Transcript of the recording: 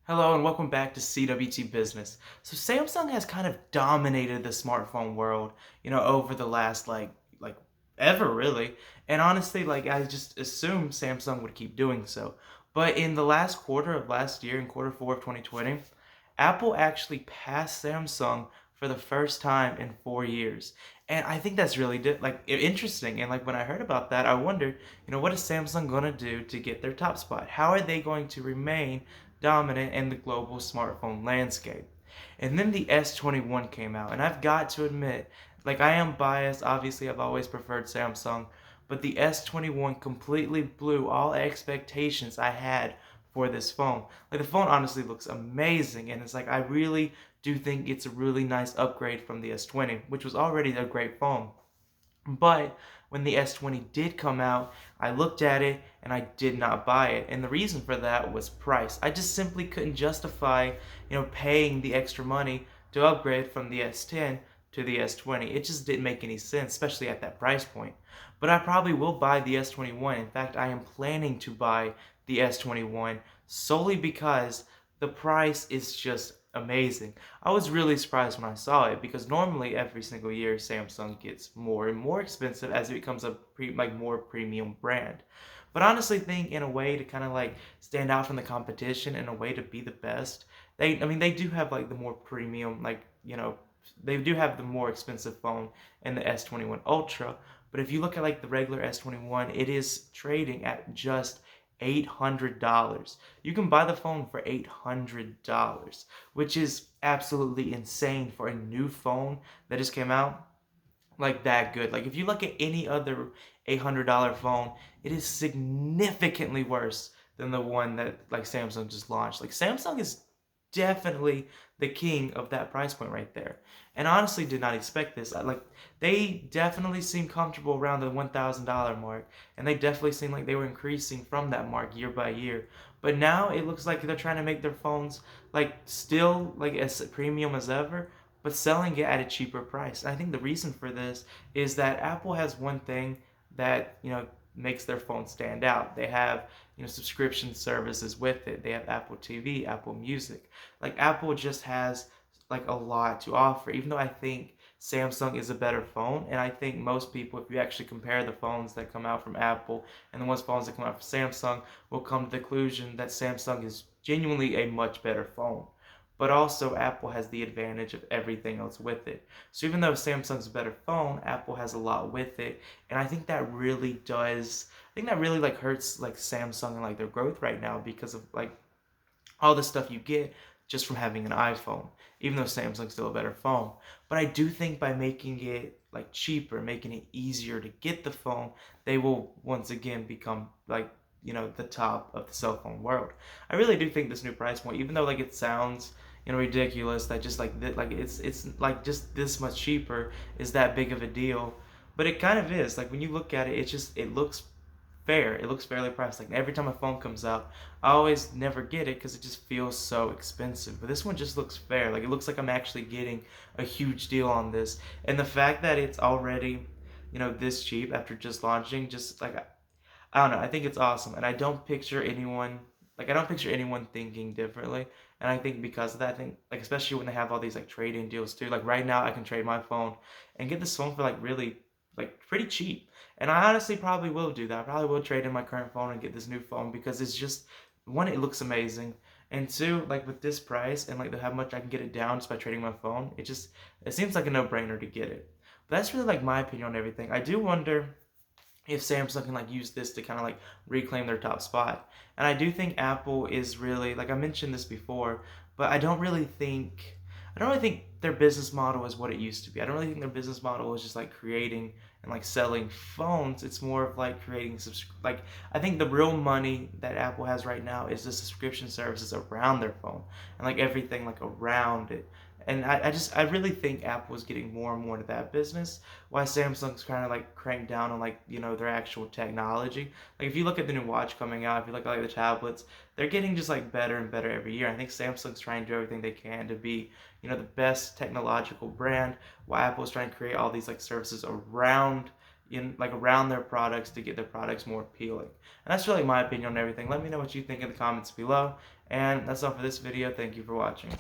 Hello and welcome back to CWT Business. So Samsung has kind of dominated the smartphone world, over the last like ever really. And honestly, like I just assumed Samsung would keep doing so. But in the last quarter of last year, in quarter four of 2020, Apple actually passed Samsung for the first time in 4 years. And I think that's really interesting. And like when I heard about that, I wondered, what is Samsung gonna do to get their top spot? How are they going to remain dominant in the global smartphone landscape? And then the S21 came out, and I've got to admit, like I am biased. Obviously, I've always preferred Samsung, but the S21 completely blew all expectations I had for this phone. Like the phone honestly looks amazing, and it's like I really do think it's a really nice upgrade from the S20, which was already a great phone. But when the S20 did come out, I looked at it and I did not buy it. And the reason for that was price. I just simply couldn't justify, paying the extra money to upgrade from the S10 to the S20. It just didn't make any sense, especially at that price point. But I probably will buy the S21. In fact, I am planning to buy the S21 solely because the price is just amazing. I was really surprised when I saw it because normally every single year Samsung gets more and more expensive as it becomes a more premium brand. But I honestly think in a way to kind of like stand out from the competition, in a way to be the best, they do have like the more premium, they do have the more expensive phone in the S21 Ultra. But if you look at like the regular S21, it is trading at just $800. You can buy the phone for $800, which is absolutely insane for a new phone that just came out, like that good. Like if you look at any other $800 phone, it is significantly worse than the one that like Samsung just launched. Like Samsung is definitely the king of that price point right there. And honestly did not expect this. Like they definitely seem comfortable around the $1,000 mark, and they definitely seem like they were increasing from that mark year by year. But now it looks like they're trying to make their phones like still like as premium as ever, but selling it at a cheaper price. And I think the reason for this is that Apple has one thing that, makes their phone stand out. They have, subscription services with it. They have Apple TV, Apple Music. Like Apple just has like a lot to offer. Even though I think Samsung is a better phone, and I think most people, if you actually compare the phones that come out from Apple and the phones that come out from Samsung, will come to the conclusion that Samsung is genuinely a much better phone. But also Apple has the advantage of everything else with it. So even though Samsung's a better phone, Apple has a lot with it, and I think that really does. I think that really like hurts like Samsung and like their growth right now because of like all the stuff you get just from having an iPhone, even though Samsung's still a better phone. But I do think by making it like cheaper, making it easier to get the phone, they will once again become like, the top of the cell phone world. I really do think this new price point, even though like it sounds, ridiculous that just like that, like it's like just this much cheaper is that big of a deal, but it kind of is. Like when you look at it, it looks fair. It looks fairly priced. Like every time a phone comes out, I always never get it because it just feels so expensive. But this one just looks fair. Like it looks like I'm actually getting a huge deal on this. And the fact that it's already, this cheap after just launching, just like I don't know, I think it's awesome. And I don't picture anyone thinking differently. And I think because of that, I think like especially when they have all these like trade-in deals too. Like right now I can trade my phone and get this phone for like really like pretty cheap. And I honestly probably will do that. I probably will trade in my current phone and get this new phone because it's just one, it looks amazing. And two, like with this price and like how much I can get it down just by trading my phone, it seems like a no-brainer to get it. But that's really like my opinion on everything. I do wonder if Samsung can like use this to kind of like reclaim their top spot. And I do think Apple is really, like I mentioned this before, but I don't really think their business model is what it used to be. I don't really think their business model is just like creating and like selling phones. It's more of like creating like I think the real money that Apple has right now is the subscription services around their phone and like everything like around it. And I really think Apple is getting more and more into that business, while Samsung's kind of like cranked down on like, their actual technology. Like if you look at the new watch coming out, if you look at like the tablets, they're getting just like better and better every year. I think Samsung's trying to do everything they can to be, the best technological brand, while Apple's trying to create all these like services around their products to get their products more appealing. And that's really my opinion on everything. Let me know what you think in the comments below, And that's all for this video. Thank you for watching.